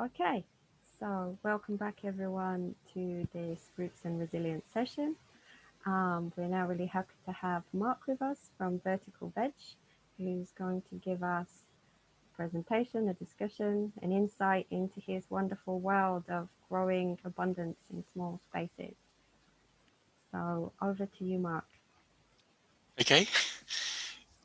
Okay, so welcome back everyone to this Roots and Resilience session. We're now really happy to have Mark with us from Vertical Veg, who's going to give us a presentation, a discussion, an insight into his wonderful world of growing abundance in small spaces. So over to you, Mark. Okay,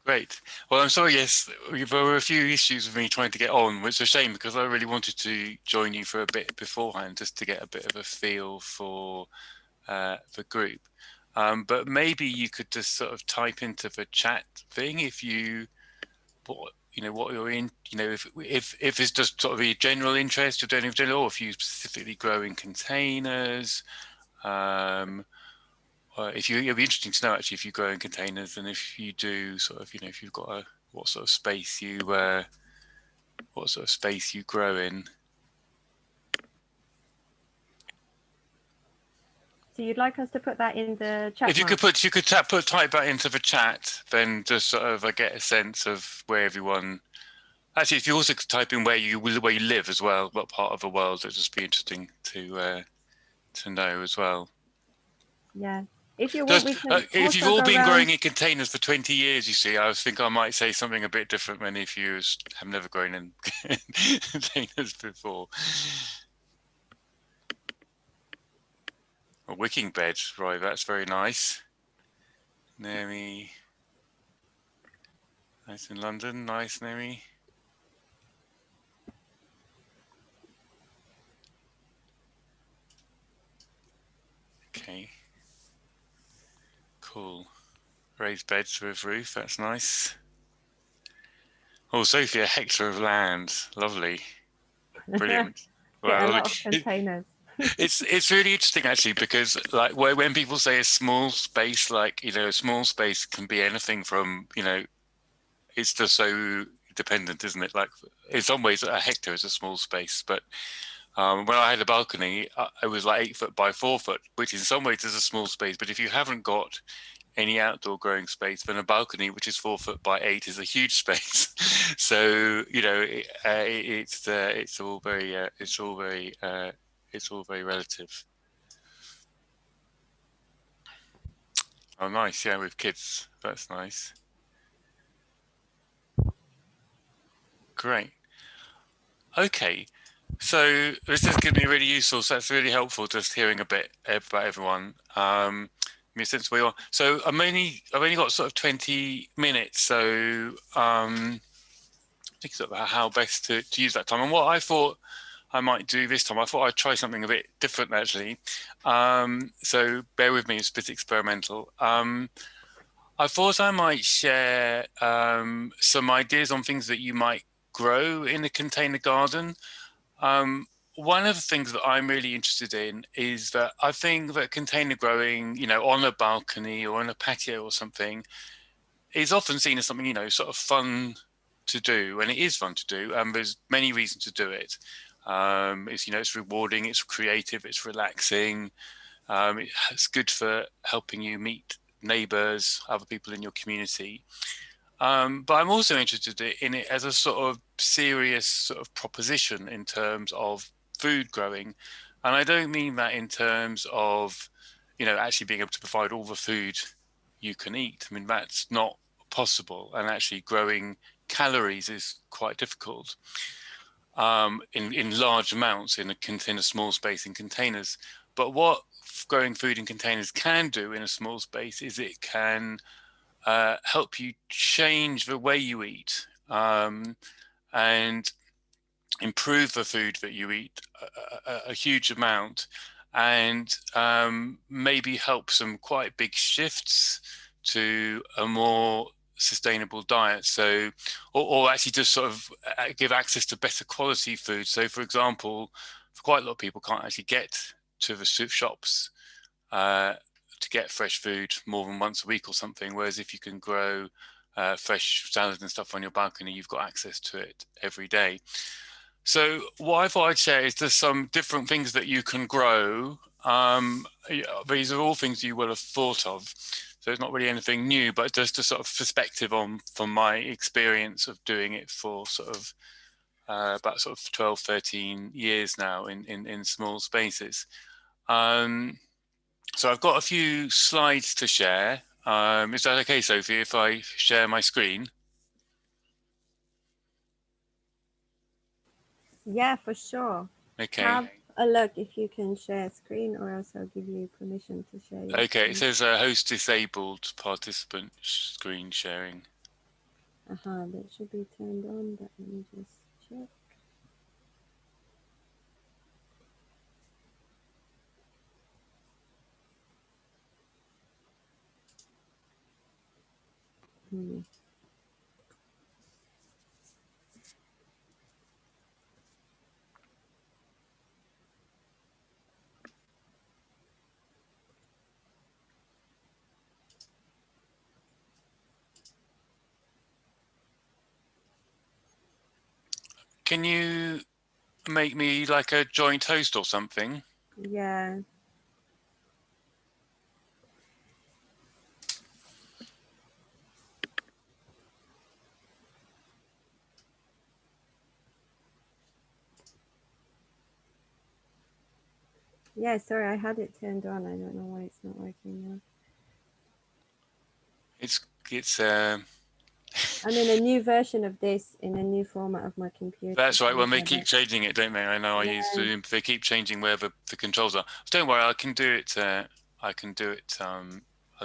great. Well, I'm sorry, yes, there were a few issues with me trying to get on, which is a shame because I really wanted to join you for a bit beforehand just to get a bit of a feel for the group. But maybe you could just sort of type into the chat thing if you, what you're in, if it's just sort of a general interest, you're doing in general, or if you specifically grow in containers. If you, it'll be interesting to know actually if you grow in containers, and if you do, sort of, if you've got a what sort of space you grow in. So you'd like us to put that in the chat, If you Mark? could type that into the chat, then just sort of I get a sense of where everyone. Actually, if you also could type in where you live as well, what part of the world, it'd just be interesting to know as well. Yeah. If you want, we can If you've also all go been growing around. in containers for 20 years, you see, I think I might say something a bit different than if you have never grown in containers before. A wicking bed, right, that's very nice. Naomi, nice in London, nice, Naomi. Okay, cool. Raised beds with roof, that's nice. Oh, Sophie, a hectare of land, lovely, brilliant. Get a Well, lot of containers. it's really interesting actually, because like when people say a small space, like a small space can be anything from it's just so dependent, isn't it? Like in some ways, a hectare is a small space, but when I had a balcony, it was like 8 foot by 4 foot, which in some ways is a small space. But if you haven't got any outdoor growing space, then a balcony, which is 4 foot by 8, is a huge space. So it's all very relative. Oh, nice, yeah, with kids, that's nice. Great. Okay. So this is going to be really useful. So that's really helpful, just hearing a bit about everyone. Since we are, so I've only got sort of 20 minutes. So think about how best to use that time. And what I thought I might do this time, I thought I'd try something a bit different actually. So bear with me, it's a bit experimental. I thought I might share some ideas on things that you might grow in a container garden. One of the things that I'm really interested in is that I think that container growing, on a balcony or on a patio or something, is often seen as something, sort of fun to do, and it is fun to do, and there's many reasons to do it. It's rewarding, it's creative, it's relaxing. It's good for helping you meet neighbors, other people in your community. But I'm also interested in it as a sort of serious sort of proposition in terms of food growing. And I don't mean that in terms of, actually being able to provide all the food you can eat. I mean, that's not possible. And actually growing calories is quite difficult in large amounts in a small space in containers. But what growing food in containers can do in a small space is it can help you change the way you eat and improve the food that you eat a huge amount, and maybe help some quite big shifts to a more sustainable diet. So, or actually just sort of give access to better quality food. So, for example, for quite a lot of people can't actually get to the soup shops to get fresh food more than once a week or something. Whereas if you can grow fresh salad and stuff on your balcony, you've got access to it every day. So what I thought I'd share is there's some different things that you can grow. These are all things you will have thought of. So it's not really anything new, but just a sort of perspective on from my experience of doing it for sort of about sort of 12, 13 years now in small spaces. So I've got a few slides to share. Is that okay, Sophie, if I share my screen? Yeah, for sure. Okay. Have a look if you can share screen, or else I'll give you permission to share your Okay, screen. it says host disabled participant screen sharing. That should be turned on, but let me just check. Can you make me like a joint host or something? Yeah. Yeah, sorry, I had it turned on. I don't know why it's not working now. It's I'm in a new version of this in a new format of my computer. That's right. Well, they Yeah, keep changing it, don't they? I know. I used to. They keep changing where the controls are. Don't worry, I can do it. I can do it. I'll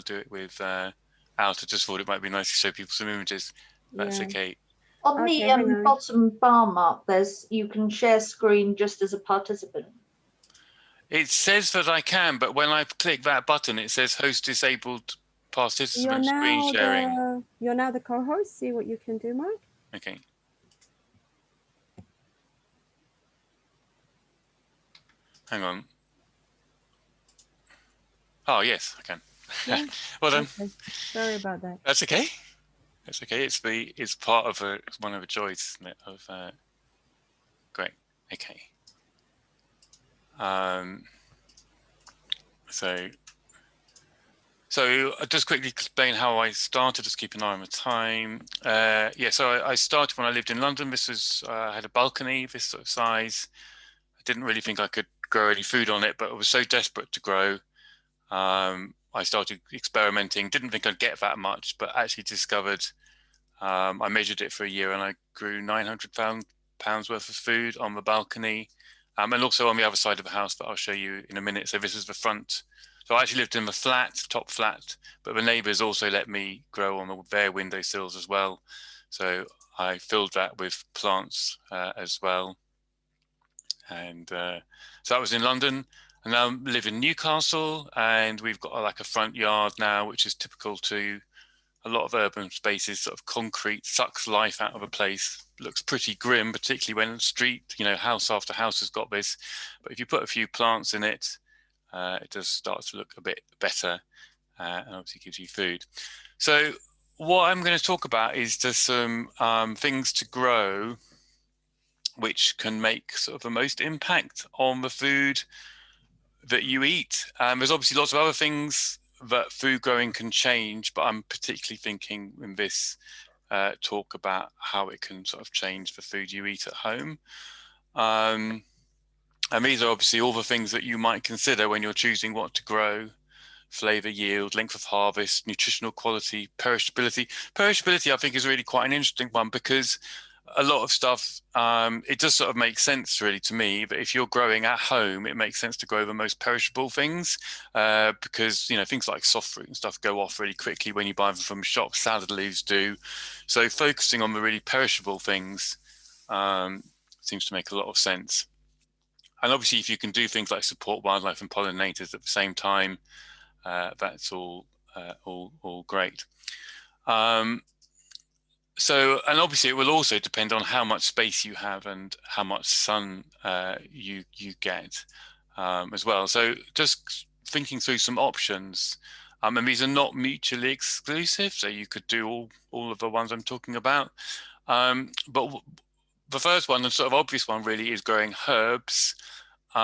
do it with out. I just thought it might be nice to show people some images. That's okay. On the bottom bar mark, you can share screen just as a participant. It says that I can, but when I click that button, it says host disabled participant screen sharing. You're now the co-host. See what you can do, Mark. Okay. Hang on. Oh yes, I can. Yeah. Well done. Okay. Sorry about that. That's okay. That's okay. It's part of one of the joys, isn't it? Of great. Okay. So I'll just quickly explain how I started. Just keep an eye on the time. Yeah. So I started when I lived in London. This was I had a balcony this sort of size. I didn't really think I could grow any food on it, but I was so desperate to grow. I started experimenting. Didn't think I'd get that much, but actually discovered. I measured it for a year and I grew 900 pounds worth of food on the balcony, and also on the other side of the house that I'll show you in a minute. So this is the front. So I actually lived in the flat, top flat, but the neighbours also let me grow on their windowsills as well. So I filled that with plants as well. And so that was in London. And now I live in Newcastle, and we've got like a front yard now, which is typical to a lot of urban spaces. Sort of concrete sucks life out of a place. Looks pretty grim, particularly when the street, house after house has got this. But if you put a few plants in it, it does start to look a bit better, and obviously gives you food. So what I'm going to talk about is just some things to grow which can make sort of the most impact on the food that you eat. There's obviously lots of other things that food growing can change, but I'm particularly thinking in this talk about how it can sort of change the food you eat at home. And these are obviously all the things that you might consider when you're choosing what to grow: flavor, yield, length of harvest, nutritional quality, perishability. Perishability, I think, is really quite an interesting one, because a lot of stuff, it does sort of make sense really to me, but if you're growing at home, it makes sense to grow the most perishable things, because things like soft fruit and stuff go off really quickly when you buy them from shops. Salad leaves do. So focusing on the really perishable things seems to make a lot of sense. And obviously, if you can do things like support wildlife and pollinators at the same time, that's all great. So, and obviously it will also depend on how much space you have and how much sun you get as well. So just thinking through some options, and these are not mutually exclusive, so you could do all of the ones I'm talking about. But the first one, the sort of obvious one really, is growing herbs. These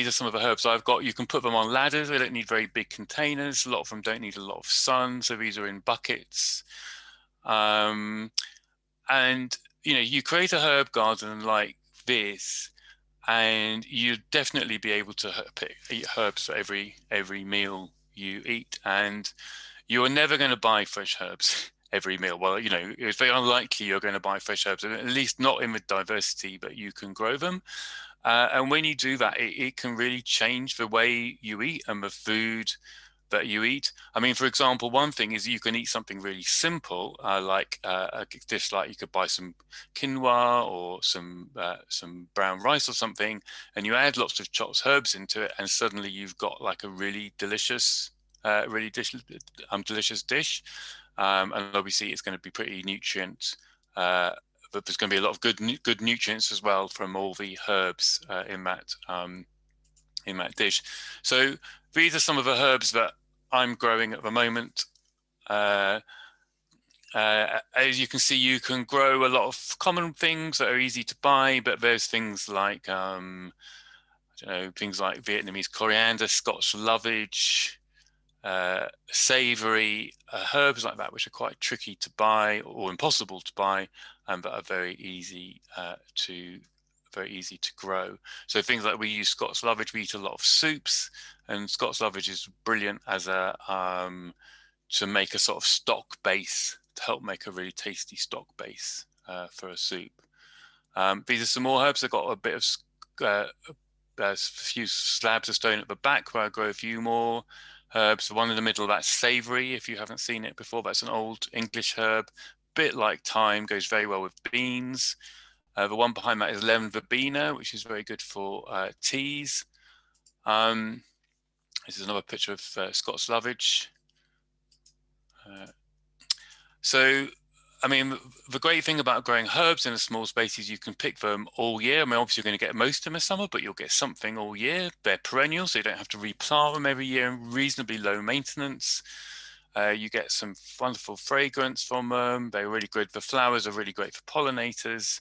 are some of the herbs I've got. You can put them on ladders. They don't need very big containers. A lot of them don't need a lot of sun, so these are in buckets. And you create a herb garden like this, and you'd definitely be able to eat herbs for every meal you eat, and you're never going to buy fresh herbs every meal. Well, it's very unlikely you're going to buy fresh herbs, at least not in the diversity, but you can grow them. And when you do that, it can really change the way you eat and the food that you eat. I mean, for example, one thing is you can eat something really simple, like a dish like you could buy some quinoa or some brown rice or something, and you add lots of chopped herbs into it, and suddenly you've got like a really delicious, delicious dish. And obviously, it's going to be pretty nutrient. But there's going to be a lot of good nutrients as well from all the herbs in that dish. So these are some of the herbs that I'm growing at the moment. As you can see, you can grow a lot of common things that are easy to buy, but there's things like things like Vietnamese coriander, Scotch lovage, savory herbs like that, which are quite tricky to buy or impossible to buy, but are very easy to grow. So things like, we use Scots lovage, we eat a lot of soups, and Scots lovage is brilliant as a to make a sort of stock base, to help make a really tasty stock base for a soup. These are some more herbs. I've got a bit of a few slabs of stone at the back where I grow a few more herbs. The one in the middle, that's savory. If you haven't seen it before, that's an old English herb, bit like thyme, goes very well with beans. The one behind that is lemon verbena, which is very good for teas. This is another picture of Scots lovage. So, I mean, the great thing about growing herbs in a small space is you can pick them all year. I mean, obviously you're going to get most in the summer, but you'll get something all year. They're perennial, so you don't have to replant them every year, and reasonably low maintenance. You get some wonderful fragrance from them. They're really good. The flowers are really great for pollinators.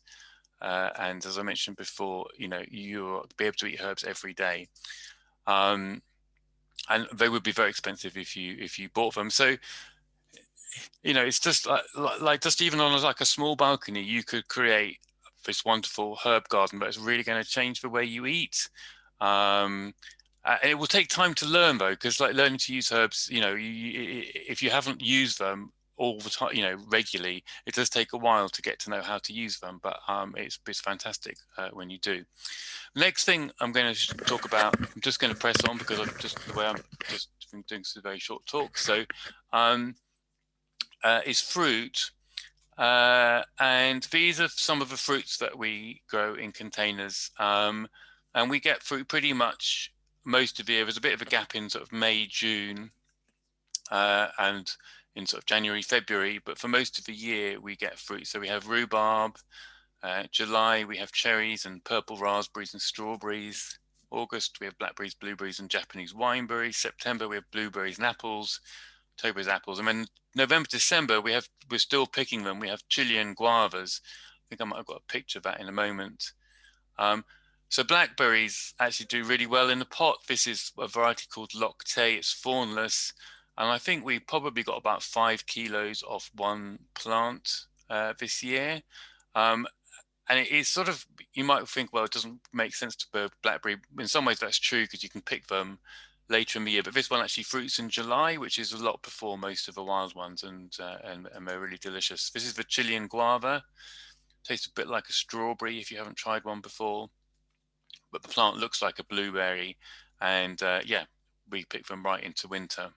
And as I mentioned before, you'll be able to eat herbs every day. And they would be very expensive if you bought them. So, it's just like just even on like a small balcony, you could create this wonderful herb garden, but it's really going to change the way you eat. And it will take time to learn, though, because like learning to use herbs, if you haven't used them all the time, regularly, it does take a while to get to know how to use them, but it's fantastic when you do. Next thing I'm going to talk about, I'm just going to press on because I'm just the way I'm just doing some very short talk. So is fruit, and these are some of the fruits that we grow in containers, and we get fruit pretty much most of the year. There's a bit of a gap in sort of May, June, and in sort of January, February, but for most of the year we get fruit. So we have rhubarb. July we have cherries and purple raspberries and strawberries. August we have blackberries, blueberries and Japanese wineberries. September we have blueberries and apples. October is apples, and then November, December we're still picking them. We have Chilean guavas. I think I might have got a picture of that in a moment. So blackberries actually do really well in the pot. This is a variety called Loctay. It's thornless, and I think we probably got about 5 kilos off one plant this year. And it is sort of, you might think, well, it doesn't make sense to grow blackberry. In some ways that's true, because you can pick them later in the year, but this one actually fruits in July, which is a lot before most of the wild ones, and they're really delicious. This is the Chilean guava. Tastes a bit like a strawberry if you haven't tried one before, but the plant looks like a blueberry, and yeah, we pick them right into winter.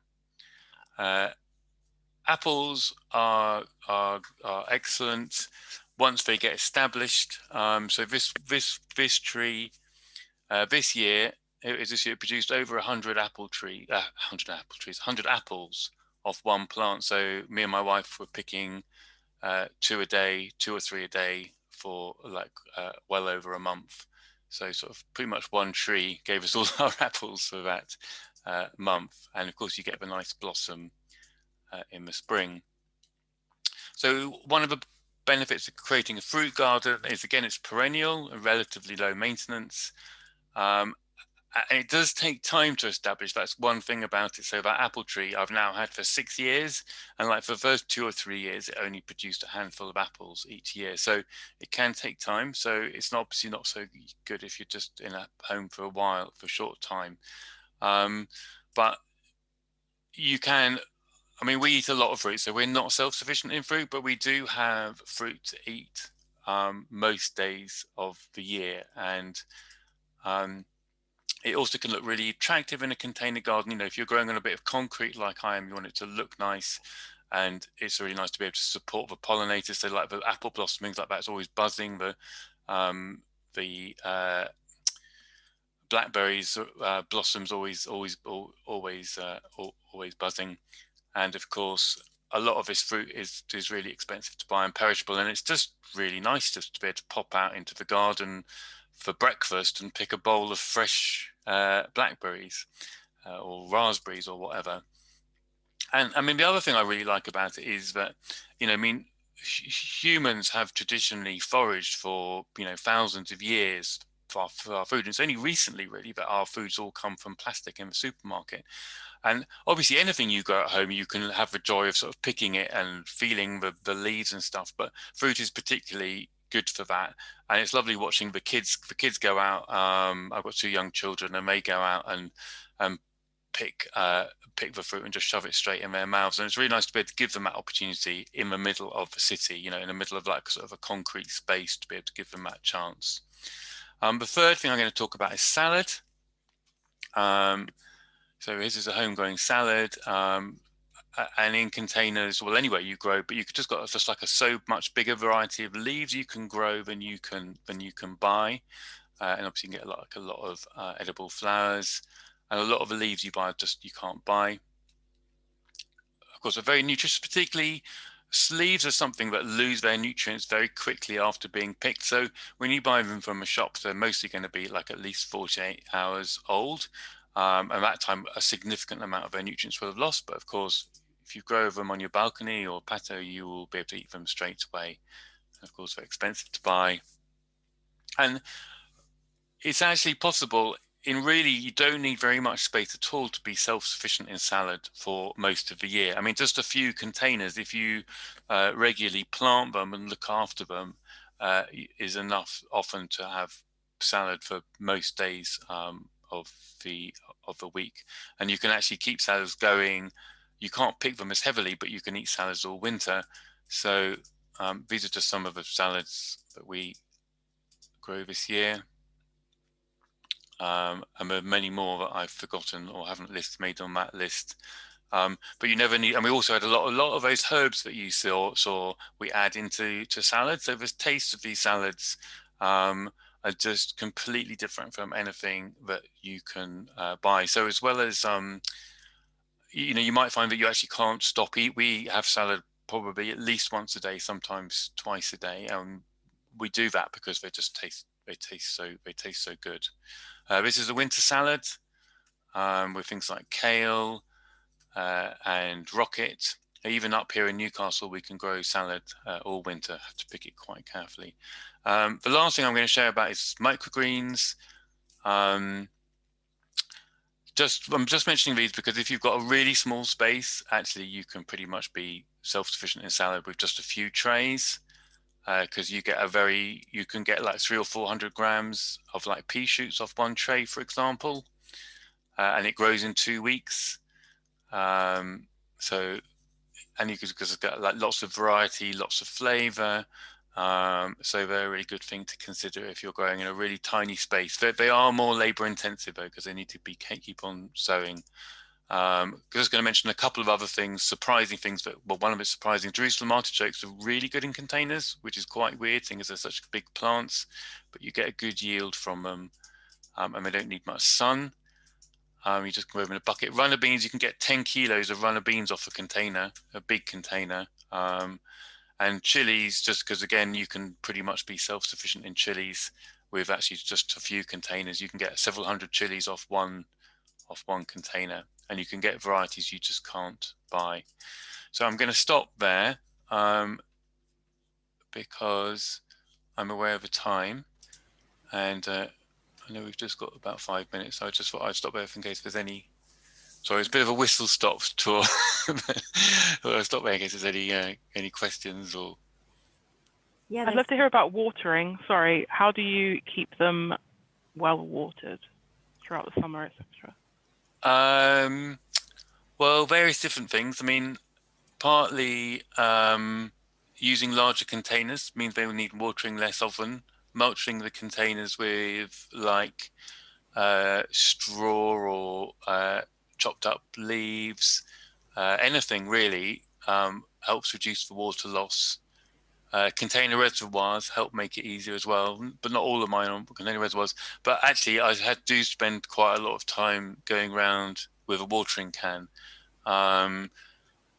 Apples are excellent once they get established. So this tree this year produced over 100 apples off one plant. So me and my wife were picking 2 or 3 a day for like well over a month. So sort of pretty much one tree gave us all our apples for that month. And of course you get the nice blossom in the spring. So one of the benefits of creating a fruit garden is, again, it's perennial and relatively low maintenance. and it does take time to establish. That's one thing about it. So that apple tree I've now had for 6 years, and like for the first 2 or 3 years, it only produced a handful of apples each year. So it can take time. So it's obviously not so good if you're just in a home for a while, for a short time. But you can, I mean, we eat a lot of fruit, so we're not self-sufficient in fruit, but we do have fruit to eat most days of the year. And it also can look really attractive in a container garden. You know, if you're growing on a bit of concrete like I am, you want it to look nice, and it's really nice to be able to support the pollinators. So like the apple blossomings like that, it's always buzzing. The blackberries blossoms always buzzing. And of course, a lot of this fruit is really expensive to buy and perishable, and it's just really nice just to be able to pop out into the garden for breakfast and pick a bowl of fresh blackberries or raspberries or whatever. And I mean, the other thing I really like about it is that, you know, I mean, humans have traditionally foraged for, you know, thousands of years for our food. And it's only recently really that our foods all come from plastic in the supermarket. And obviously anything you grow at home, you can have the joy of sort of picking it and feeling the leaves and stuff, but fruit is particularly good for that. And it's lovely watching the kids go out. I've got 2 young children, and they go out and pick the fruit and just shove it straight in their mouths. And it's really nice to be able to give them that opportunity in the middle of the city, you know, in the middle of like sort of a concrete space, to be able to give them that chance. The third thing I'm going to talk about is salad. So this is a home-growing salad, and in containers, well, anywhere you grow, but you could just got just like a so much bigger variety of leaves you can grow than you can buy, and obviously you can get a lot of edible flowers, and a lot of the leaves you buy just you can't buy. Of course, they're very nutritious. Particularly, leaves are something that lose their nutrients very quickly after being picked. So when you buy them from a shop, they're mostly going to be like at least 48 hours old. And that time, a significant amount of their nutrients will have lost. But of course, if you grow them on your balcony or patio, you will be able to eat them straight away. And of course, they're expensive to buy. And it's actually possible in really, you don't need very much space at all to be self-sufficient in salad for most of the year. I mean, just a few containers, if you regularly plant them and look after them, is enough often to have salad for most days of the week. And you can actually keep salads going. You can't pick them as heavily, but you can eat salads all winter. So these are just some of the salads that we grow this year. And there are many more that I've forgotten or haven't made on that list. But you never need, and we also had a lot of those herbs that you saw we add into salads. So the taste of these salads are just completely different from anything that you can buy. So as well as, you know, you might find that you actually can't stop eat. We have salad probably at least once a day, sometimes twice a day. And we do that because they taste so good. This is a winter salad with things like kale and rocket. Even up here in Newcastle, we can grow salad all winter. Have to pick it quite carefully. The last thing I'm going to share about is microgreens. I'm just mentioning these because if you've got a really small space, actually you can pretty much be self-sufficient in salad with just a few trays. Because you can get like 300 or 400 grams of like pea shoots off one tray, for example, and it grows in 2 weeks. So, and you could, because it's got like lots of variety, lots of flavor. So they're a really good thing to consider if you're growing in a really tiny space. They are more labor intensive though, because they need to keep on sowing. Because I was going to mention a couple of other things, surprising things. Well, one of it's surprising. Jerusalem artichokes are really good in containers, which is quite weird, seeing as they're such big plants. But you get a good yield from them, and they don't need much sun. You just grow them in a bucket. Runner beans, you can get 10 kilos of runner beans off a container, a big container. And chilies, just because again, you can pretty much be self-sufficient in chilies with actually just a few containers. You can get several hundred chilies off one container, and you can get varieties you just can't buy. So I'm going to stop there because I'm aware of the time, and I know we've just got about 5 minutes, so I just thought I'd stop there in case there's any. Sorry, it's a bit of a whistle stop tour. I'll stop there in case there's any questions or. Yeah, I'd love to hear about watering. Sorry, how do you keep them well watered throughout the summer, etc.? Well, various different things. I mean, partly using larger containers means they will need watering less often. Mulching the containers with like straw or chopped up leaves, anything really helps reduce the water loss. Container reservoirs help make it easier as well, but not all of mine on container reservoirs. But actually, I do spend quite a lot of time going around with a watering can.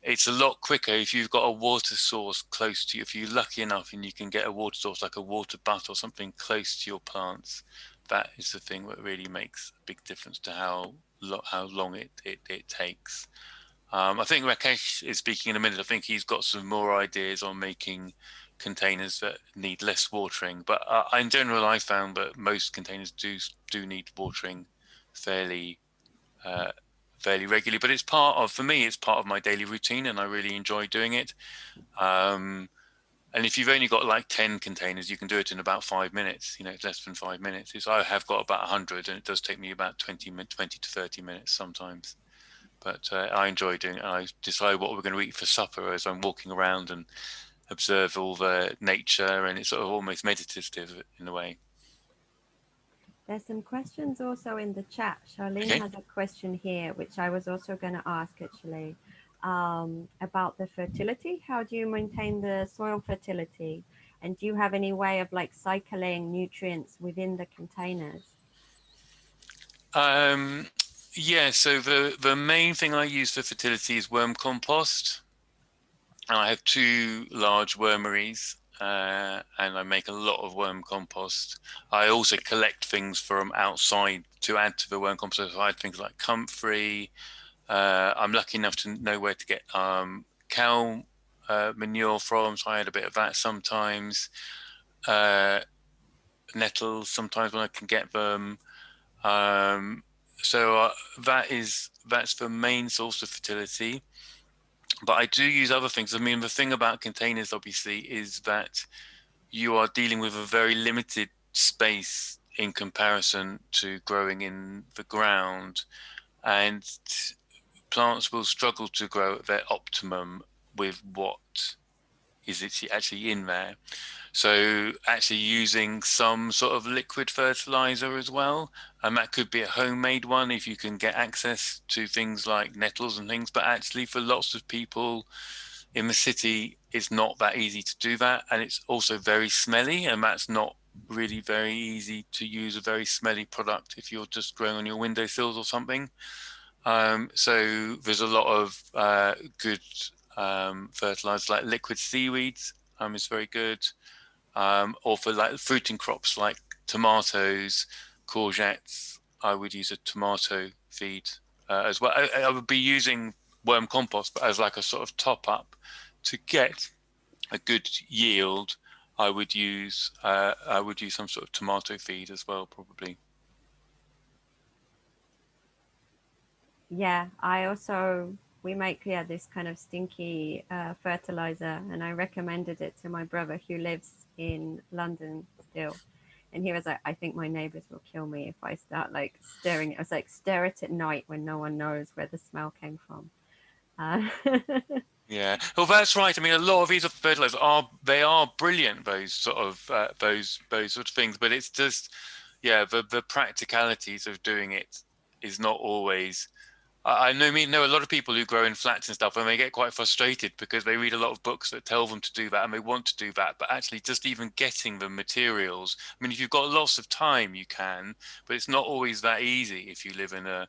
It's a lot quicker if you've got a water source close to you. If you're lucky enough and you can get a water source like a water butt or something close to your plants, that is the thing that really makes a big difference to how long it takes. I think Rakesh is speaking in a minute. I think he's got some more ideas on making containers that need less watering. But in general, I found that most containers do need watering fairly regularly. But it's for me, it's part of my daily routine, and I really enjoy doing it. And if you've only got like 10 containers, you can do it in about 5 minutes. You know, it's less than 5 minutes. I have got about 100, and it does take me about 20 to 30 minutes sometimes. But I enjoy doing it. I decide what we're going to eat for supper as I'm walking around and observe all the nature, and it's sort of almost meditative in a way. There's some questions also in the chat. Charlene has a question here, which I was also going to ask actually, about the fertility. How do you maintain the soil fertility? And do you have any way of like cycling nutrients within the containers? Yeah, so the main thing I use for fertility is worm compost. And I have 2 large wormeries, and I make a lot of worm compost. I also collect things from outside to add to the worm compost. So I had things like comfrey. I'm lucky enough to know where to get cow manure from, so I add a bit of that sometimes. Nettles sometimes when I can get them. So that's the main source of fertility. But I do use other things. I mean, the thing about containers, obviously, is that you are dealing with a very limited space in comparison to growing in the ground. And plants will struggle to grow at their optimum with what is actually in there. So actually using some sort of liquid fertilizer as well, and that could be a homemade one if you can get access to things like nettles and things. But actually for lots of people in the city, it's not that easy to do that, and it's also very smelly, and that's not really very easy to use a very smelly product if you're just growing on your windowsills or something. So there's a lot of good fertilizers like liquid seaweeds is very good, or for like fruiting crops like tomatoes, courgettes. I would use a tomato feed as well. I would be using worm compost, but as like a sort of top up to get a good yield. I would use some sort of tomato feed as well, probably. Yeah, we make this kind of stinky fertilizer, and I recommended it to my brother who lives in London still, and he was like, I think my neighbors will kill me if I start like stirring it. I was like, stir it at night when no one knows where the smell came from. Yeah, well, that's right. I mean, a lot of these fertilizers are brilliant. Those sort of those sort of things, but it's just, yeah, the practicalities of doing it is not always. I know a lot of people who grow in flats and stuff, and they get quite frustrated because they read a lot of books that tell them to do that and they want to do that, but actually just even getting the materials. I mean, if you've got lots of time, you can, but it's not always that easy if you live in a.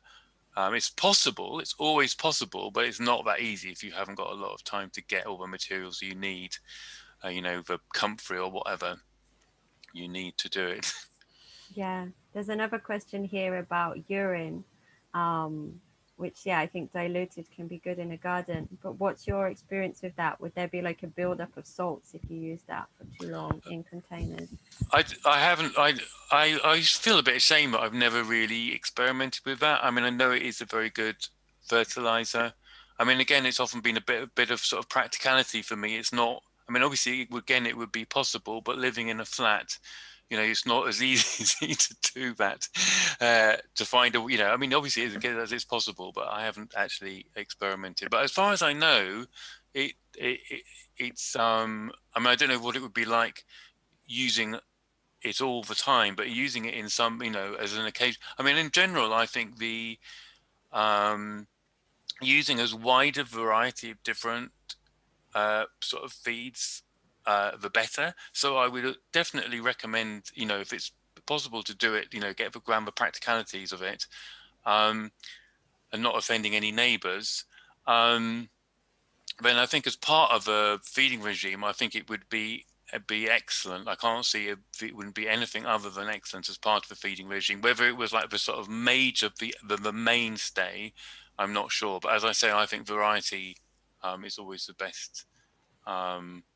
It's possible, it's always possible, but it's not that easy if you haven't got a lot of time to get all the materials you need, the comfrey or whatever you need to do it. Yeah, there's another question here about urine. which, yeah, I think diluted can be good in a garden. But what's your experience with that? Would there be like a buildup of salts if you use that for too long in containers? I haven't, I feel a bit ashamed that I've never really experimented with that. I mean, I know it is a very good fertilizer. I mean, again, it's often been a bit of sort of practicality for me. It's not, I mean, obviously, again, it would be possible, but living in a flat, you know, it's not as easy to do that, to find a, you know, I mean, obviously, as it's possible, but I haven't actually experimented. But as far as I know, it's, I mean, I don't know what it would be like using it all the time, but using it in some, you know, as an occasion. I mean, in general, I think the using as wide a variety of different sort of feeds, the better. So I would definitely recommend, you know, if it's possible to do it, you know, get around the practicalities of it, and not offending any neighbours. Then I think as part of a feeding regime, I think it would be excellent. I can't see it wouldn't be anything other than excellent as part of a feeding regime. Whether it was like the sort of major, the mainstay, I'm not sure. But as I say, I think variety is always the best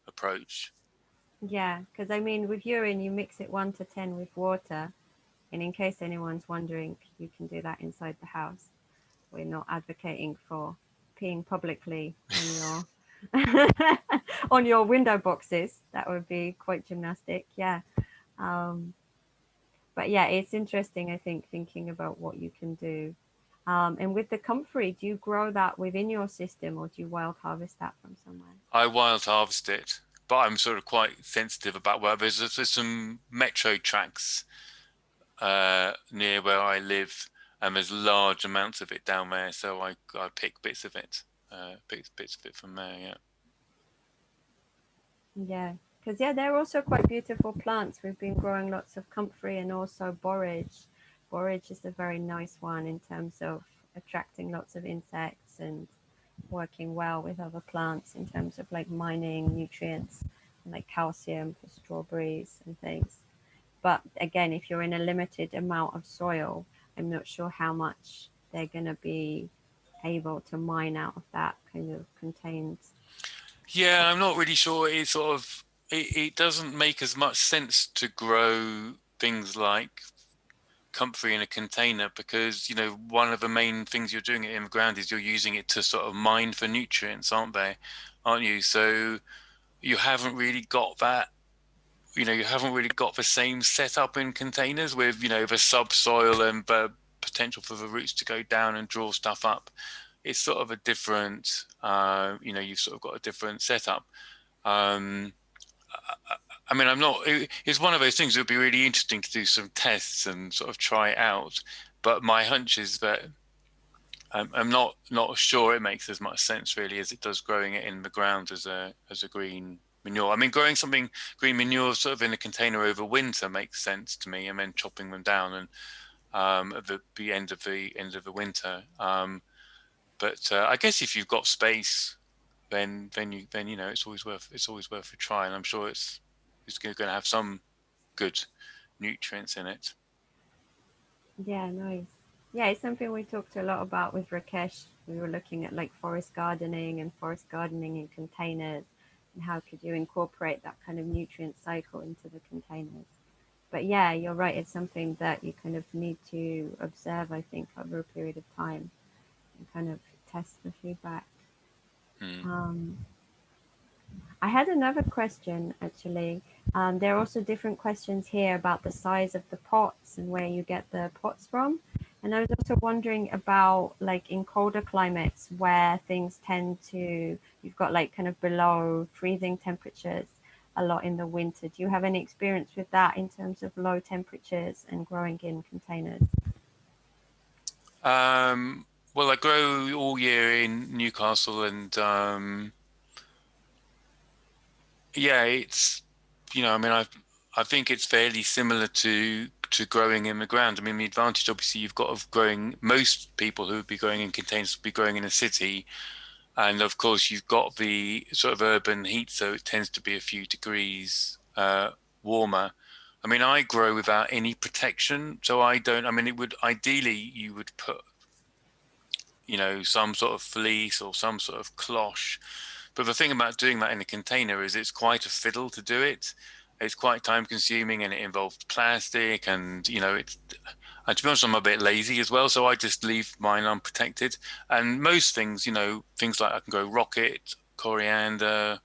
approach. Yeah, because I mean, with urine, you mix it 1 to 10 with water. And in case anyone's wondering, you can do that inside the house. We're not advocating for peeing publicly on your on your window boxes. That would be quite gymnastic. Yeah. But yeah, it's interesting, I think, thinking about what you can do. And with the comfrey, do you grow that within your system or do you wild harvest that from somewhere? I wild harvest it, but I'm sort of quite sensitive about where there's some metro tracks near where I live, and there's large amounts of it down there, so I pick bits of it, bits of it from there. Yeah. Yeah, because yeah, they're also quite beautiful plants. We've been growing lots of comfrey and also borage. Borage is a very nice one in terms of attracting lots of insects and working well with other plants in terms of like mining nutrients and like calcium for strawberries and things. But again, if you're in a limited amount of soil, I'm not sure how much they're going to be able to mine out of that kind of contained. Yeah, I'm not really sure. It sort of it doesn't make as much sense to grow things like comfrey in a container because, you know, one of the main things you're doing it in the ground is you're using it to sort of mine for nutrients, aren't you? So you haven't really got that, you know, you haven't really got the same setup in containers with, you know, the subsoil and the potential for the roots to go down and draw stuff up. It's sort of a different, you know, you've sort of got a different setup. I mean, it's one of those things that would be really interesting to do some tests and sort of try it out. But my hunch is that I'm not sure it makes as much sense really as it does growing it in the ground as a green manure. I mean, growing something green manure sort of in a container over winter makes sense to me, and then chopping them down and at the end of the winter. But I guess if you've got space, then you know it's always worth a try, and I'm sure it's going to have some good nutrients in it. Yeah, nice. Yeah, it's something we talked a lot about with Rakesh. We were looking at like forest gardening in containers and how could you incorporate that kind of nutrient cycle into the containers. But yeah, you're right. It's something that you kind of need to observe, I think, over a period of time and kind of test the feedback. I had another question actually. There are also different questions here about the size of the pots and where you get the pots from. And I was also wondering about like in colder climates where things tend to, you've got like kind of below freezing temperatures a lot in the winter. Do you have any experience with that in terms of low temperatures and growing in containers? Well, I grow all year in Newcastle, and yeah, it's, you know, I mean, I think it's fairly similar to growing in the ground. I mean, the advantage obviously you've got of growing, most people who would be growing in containers would be growing in a city, and of course you've got the sort of urban heat, so it tends to be a few degrees warmer. I mean, I grow without any protection, so I don't. I mean, it would ideally you would put you know, some sort of fleece or some sort of cloche. But the thing about doing that in a container is it's quite a fiddle to do it. It's quite time consuming, and it involves plastic, and you know, and to be honest, I'm a bit lazy as well, so I just leave mine unprotected. And most things, you know, things like I can grow rocket, coriander,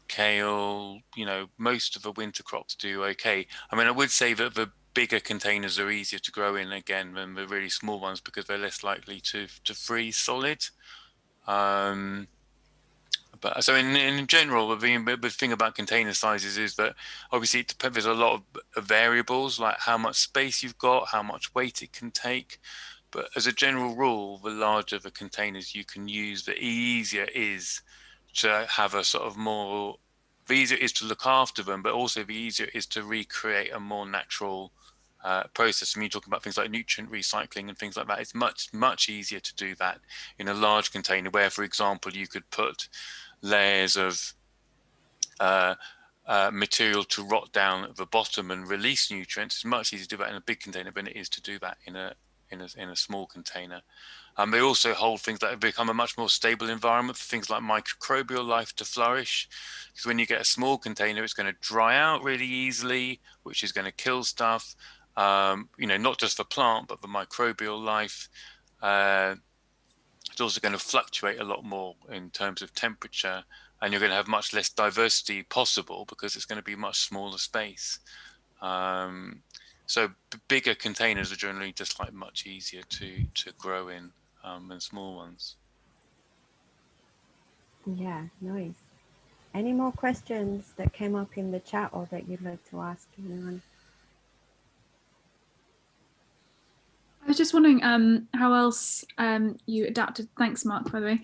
kale, you know, most of the winter crops do okay. I mean, I would say that the bigger containers are easier to grow in again than the really small ones because they're less likely to freeze solid. But so in general, the thing about container sizes is that obviously it depends, there's a lot of variables, like how much space you've got, how much weight it can take. But as a general rule, the larger the containers you can use, the easier it is to have a sort of more, the easier it is to look after them, but also the easier it is to recreate a more natural process. I mean, you're talking about things like nutrient recycling and things like that. It's much easier to do that in a large container where, for example, you could put layers of material to rot down at the bottom and release nutrients. It's much easier to do that in a big container than it is to do that in a small container. They also hold things that have become a much more stable environment for things like microbial life to flourish. Because when you get a small container, it's going to dry out really easily, which is going to kill stuff. You know, not just the plant, but the microbial life. It's also going to fluctuate a lot more in terms of temperature, and you're going to have much less diversity possible because it's going to be much smaller space. So bigger containers are generally just like much easier to grow in than small ones. Yeah, nice. Any more questions that came up in the chat or that you'd like to ask anyone? I was just wondering how else you adapted, thanks Mark by the way,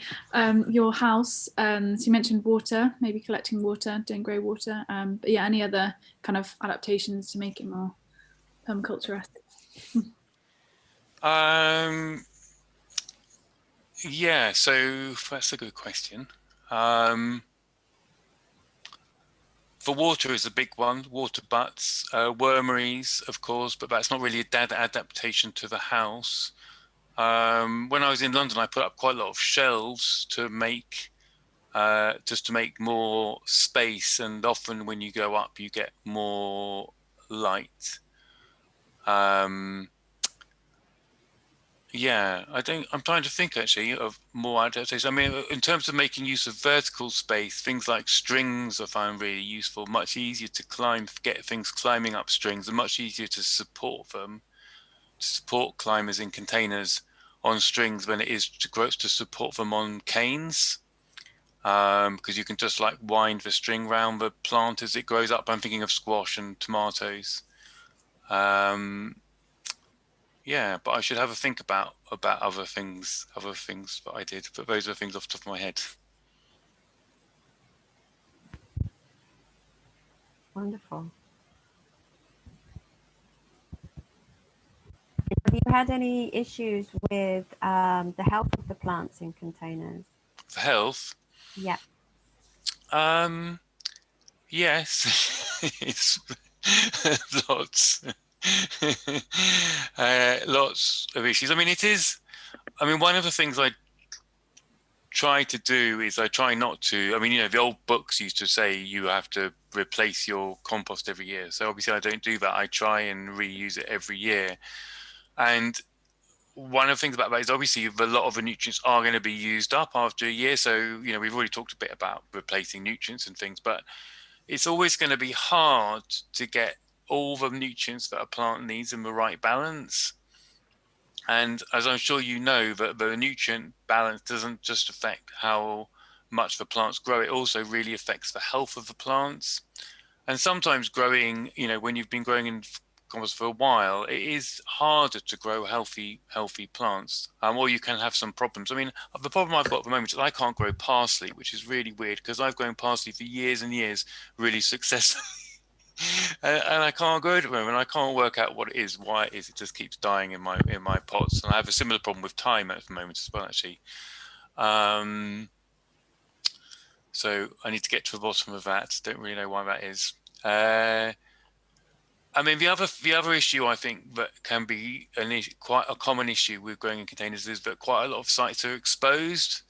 your house. So you mentioned water, maybe collecting water, doing grey water, but yeah, any other kind of adaptations to make it more permaculture-esque? Yeah, so that's a good question. For water is a big one, water butts, wormeries, of course, but that's not really a adaptation to the house. When I was in London, I put up quite a lot of shelves to make, just to make more space. And often when you go up, you get more light. Yeah, I'm trying to think actually of more adaptations. I mean, in terms of making use of vertical space, things like strings I find really useful, much easier to climb, get things climbing up strings, and much easier to support them, to support climbers in containers on strings than it is to support them on canes. Because you can just like wind the string round the plant as it grows up. I'm thinking of squash and tomatoes. Yeah, but I should have a think about other things that I did. But those are things off the top of my head. Wonderful. Have you had any issues with the health of the plants in containers? For health? Yeah. Yes, it's lots. Lots of issues. I mean, it is. I mean, one of the things I try to do is I try not to. I mean, you know, the old books used to say you have to replace your compost every year. So obviously, I don't do that. I try and reuse it every year. And one of the things about that is obviously a lot of the nutrients are going to be used up after a year. So, you know, we've already talked a bit about replacing nutrients and things, but it's always going to be hard to get all the nutrients that a plant needs in the right balance. And as I'm sure you know, that the nutrient balance doesn't just affect how much the plants grow, it also really affects the health of the plants. And sometimes growing, you know, when you've been growing in compost for a while, it is harder to grow healthy plants, or you can have some problems. I mean, the problem I've got at the moment is I can't grow parsley, which is really weird because I've grown parsley for years and years really successfully. And I can't grow it at the moment. I can't work out what it is, why it is. It just keeps dying in my pots. And I have a similar problem with thyme at the moment as well, actually. So I need to get to the bottom of that. Don't really know why that is. I mean, the other issue I think that can be quite a common issue with growing in containers is that quite a lot of sites are exposed.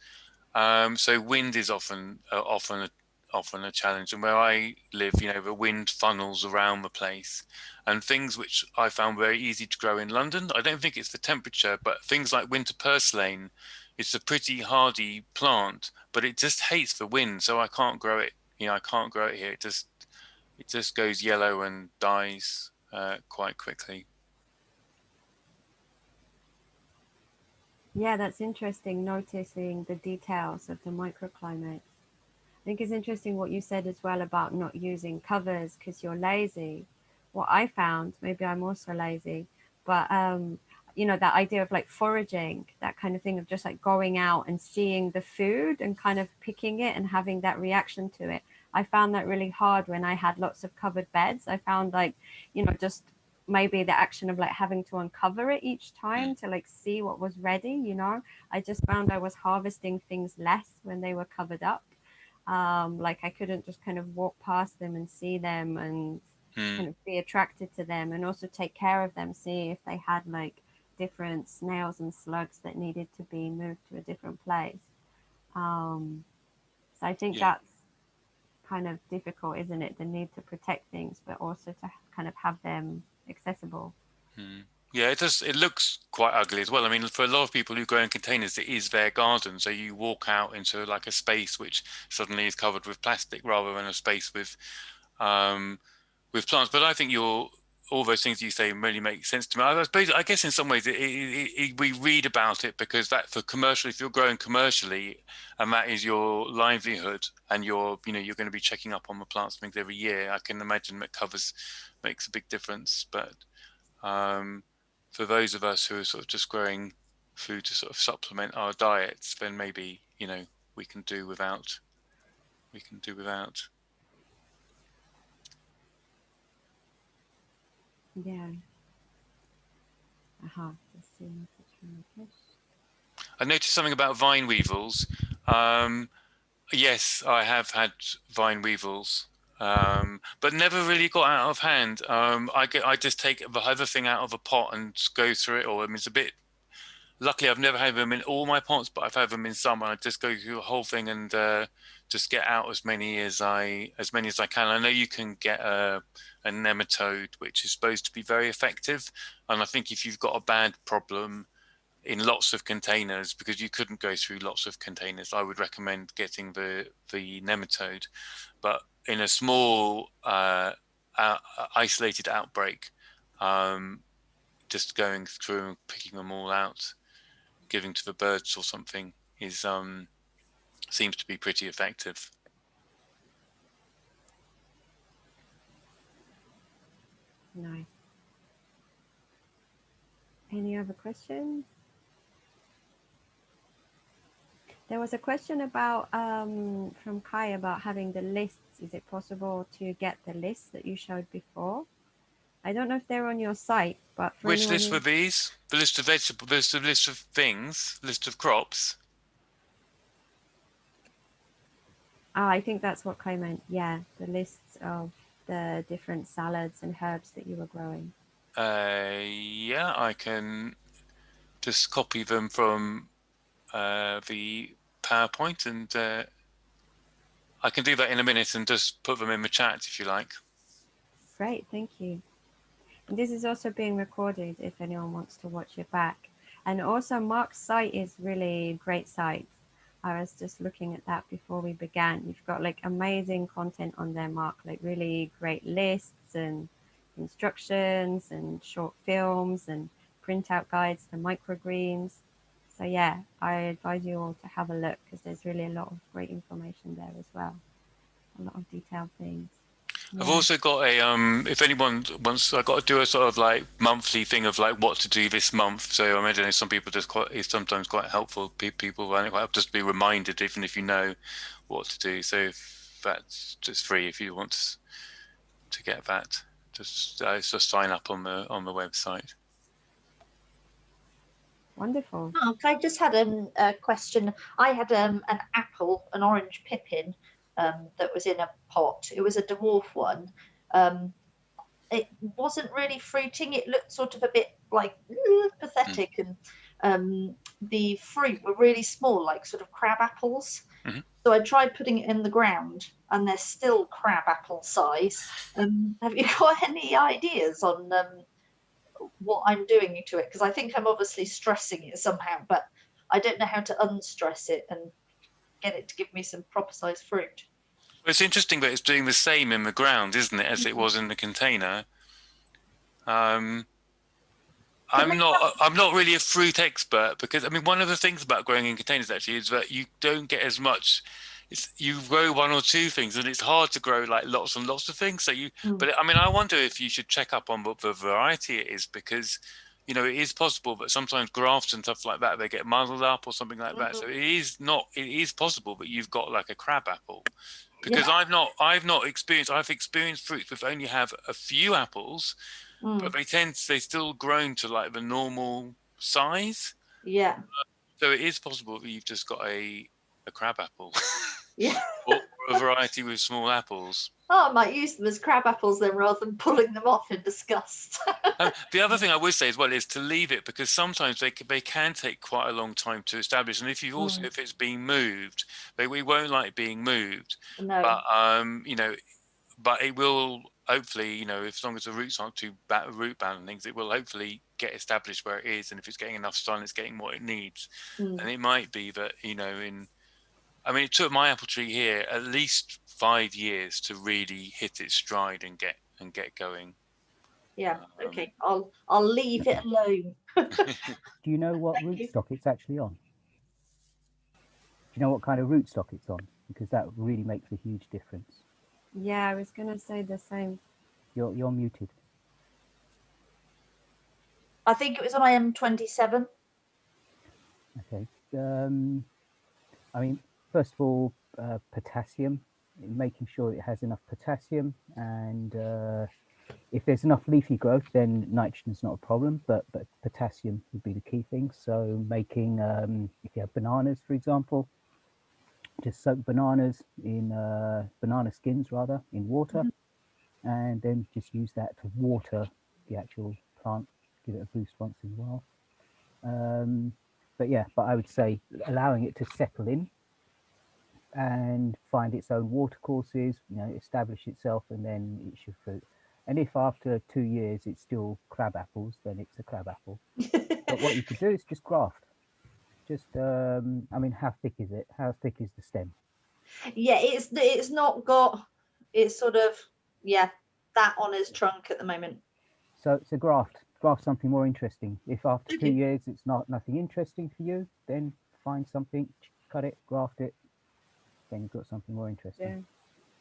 So wind is often a challenge, and where I live, the wind funnels around the place, and things which I found very easy to grow in London. I don't think it's the temperature, but things like winter purslane, it's a pretty hardy plant, but it just hates the wind, so I can't grow it. I can't grow it here. It just goes yellow and dies quite quickly. Yeah, that's interesting, noticing the details of the microclimate. I think it's interesting what you said as well about not using covers because you're lazy. What I found, maybe I'm also lazy, but that idea of like foraging, that kind of thing of just like going out and seeing the food and kind of picking it and having that reaction to it. I found that really hard when I had lots of covered beds. I found like, just maybe the action of like having to uncover it each time to like see what was ready. I just found I was harvesting things less when they were covered up. Like I couldn't just kind of walk past them and see them and kind of be attracted to them and also take care of them, see if they had like different snails and slugs that needed to be moved to a different place. So I think that's kind of difficult, isn't it? The need to protect things, but also to kind of have them accessible. Yeah, it looks quite ugly as well. I mean, for a lot of people who grow in containers, it is their garden. So you walk out into like a space which suddenly is covered with plastic rather than a space with plants. But I think all those things you say really make sense to me. I guess in some ways we read about it because that for commercial, if you're growing commercially and that is your livelihood and you're going to be checking up on the plants and things every year, I can imagine that covers makes a big difference. But for those of us who are sort of just growing food to sort of supplement our diets, then maybe we can do without. Yeah. I noticed something about vine weevils. Yes, I have had vine weevils, but never really got out of hand. I just take the other thing out of a pot and go through it all. I mean, it's a bit. Luckily, I've never had them in all my pots, but I've had them in some, and I just go through the whole thing and just get out as many as I can. I know you can get a nematode, which is supposed to be very effective, and I think if you've got a bad problem in lots of containers, because you couldn't go through lots of containers, I would recommend getting the nematode. But in a small isolated outbreak, just going through and picking them all out, giving to the birds or something is seems to be pretty effective. Nice. Any other questions? There was a question about from Kai about having the lists. Is it possible to get the lists that you showed before? I don't know if they're on your site, but for which lists were these? The list of vegetables, the list of things, list of crops. I think that's what Kai meant. Yeah, the lists of the different salads and herbs that you were growing. Yeah, I can just copy them from the PowerPoint, and I can do that in a minute and just put them in the chat if you like. Great, thank you. And this is also being recorded if anyone wants to watch it back. And also Mark's site is really a great site. I was just looking at that before we began. You've got like amazing content on there, Mark, like really great lists and instructions and short films and printout guides to microgreens. So yeah, I advise you all to have a look because there's really a lot of great information there as well. A lot of detailed things. Yeah. I've also got a if anyone wants, I've got to do a sort of like monthly thing of like what to do this month. So I imagine some people it's sometimes quite helpful. People find it quite helpful just to be reminded, even if you know what to do. So if that's just free if you want to get that, just sign up on the website. Wonderful. Mark, I just had a question. I had an apple, an orange pippin, that was in a pot. It was a dwarf one. it wasn't really fruiting. It looked sort of a bit like pathetic, and the fruit were really small, like sort of crab apples. So I tried putting it in the ground, and they're still crab apple size. Have you got any ideas on what I'm doing to it? Because I think I'm obviously stressing it somehow, but I don't know how to unstress it and get it to give me some proper size fruit. Well, it's interesting that it's doing the same in the ground, isn't it, as it was in the container. I'm not really a fruit expert, because I mean, one of the things about growing in containers actually is that you don't get as much. You grow one or two things, and it's hard to grow like lots and lots of things. So but I mean, I wonder if you should check up on what the variety it is, because it is possible that sometimes grafts and stuff like that, they get muddled up or something like that. So it is possible that you've got like a crab apple, because I've experienced fruits that only have a few apples, but they still grown to like the normal size. Yeah. So it is possible that you've just got a crab apple. Yeah. or a variety with small apples. Oh, I might use them as crab apples then, rather than pulling them off in disgust. The other thing I would say as well is to leave it, because sometimes they can take quite a long time to establish, and if it's being moved, we won't like being moved. No. But it will hopefully, as long as the roots aren't too root bound and things, it will hopefully get established where it is, and if it's getting enough sun, it's getting what it needs. And it might be that it took my apple tree here at least 5 years to really hit its stride and get going. Yeah. Okay. I'll leave it alone. Do you know what rootstock it's actually on? Do you know what kind of rootstock it's on? Because that really makes a huge difference. Yeah, I was going to say the same. You're muted. I think it was on IM27. Okay. First of all, potassium, making sure it has enough potassium, and if there's enough leafy growth, then nitrogen's not a problem, but potassium would be the key thing. So making, if you have bananas, for example, just soak bananas in banana skins rather in water, and then just use that to water the actual plant, give it a boost once in a while. But I would say allowing it to settle in and find its own water courses, establish itself, and then it should fruit. And if after 2 years it's still crab apples, then it's a crab apple. But what you could do is just graft. Just, how thick is it? How thick is the stem? Yeah, it's not got, it's sort of, that on his trunk at the moment. So it's a graft something more interesting. If after 2 years it's nothing interesting for you, then find something, cut it, graft it, then you've got something more interesting.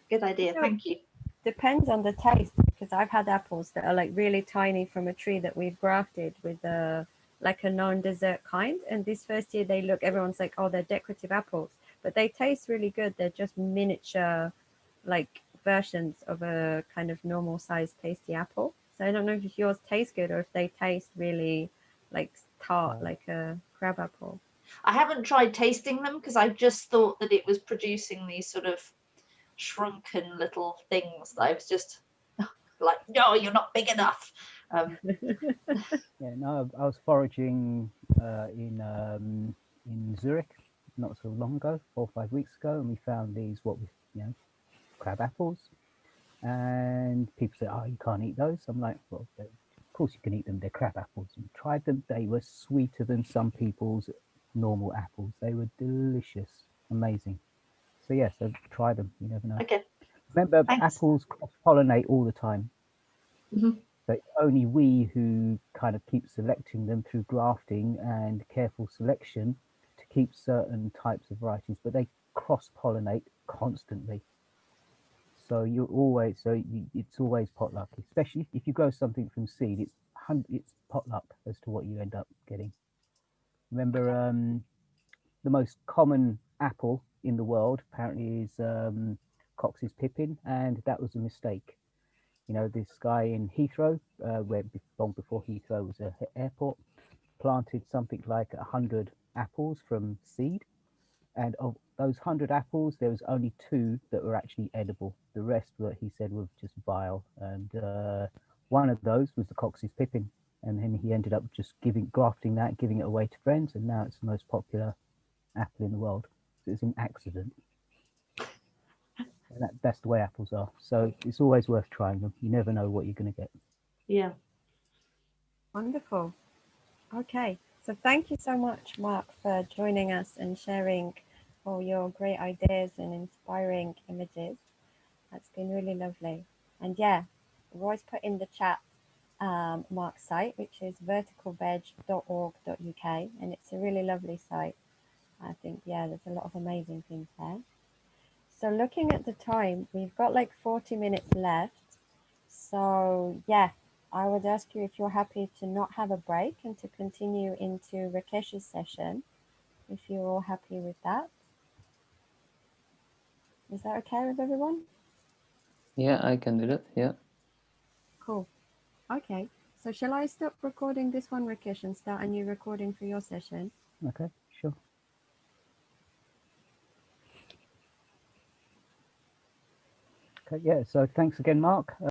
Yeah. Good idea. Thank you. Depends on the taste, because I've had apples that are like really tiny from a tree that we've grafted with like a non-dessert kind, and this first year everyone's like, oh, they're decorative apples, but they taste really good. They're just miniature like versions of a kind of normal sized tasty apple. So I don't know if yours taste good or if they taste really like tart, like a crab apple. I haven't tried tasting them, because I just thought that it was producing these sort of shrunken little things that I was just like, no, you're not big enough. I was foraging in Zurich not so long ago, 4 or 5 weeks ago, and we found these crab apples, and people say, oh, you can't eat those. I'm like, well, of course you can eat them, they're crab apples. And tried them, they were sweeter than some people's normal apples. They were delicious, amazing. So yes, try them, you never know. Okay. Remember, apples cross-pollinate all the time. So it's only we who kind of keep selecting them through grafting and careful selection to keep certain types of varieties, but they cross-pollinate constantly. So it's always potluck, especially if you grow something from seed. It's potluck as to what you end up getting. Remember, the most common apple in the world apparently is Cox's Pippin, and that was a mistake. This guy in Heathrow, where long before Heathrow was an airport, planted something like 100 apples from seed, and of those 100 apples, there was only 2 that were actually edible. The rest, he said, were just vile, and One of those was the Cox's pippin, and then he ended up just grafting that, giving it away to friends, and now it's the most popular apple in the world. So it's an accident. And that's the way apples are. So it's always worth trying them. You never know what you're going to get. Yeah. Wonderful. Okay, so thank you so much, Mark, for joining us and sharing all your great ideas and inspiring images. That's been really lovely. And yeah, we've always put in the chat Mark's site, which is verticalveg.org.uk, and it's a really lovely site. I think, yeah, there's a lot of amazing things there. So looking at the time, we've got like 40 minutes left. So yeah, I would ask you if you're happy to not have a break and to continue into Rakesh's session, if you're all happy with that. Is that okay with everyone? Yeah, I can do that. Yeah. Cool. Okay. So shall I stop recording this one, Rakesh, and start a new recording for your session? Okay, sure. Okay, yeah, so thanks again, Mark.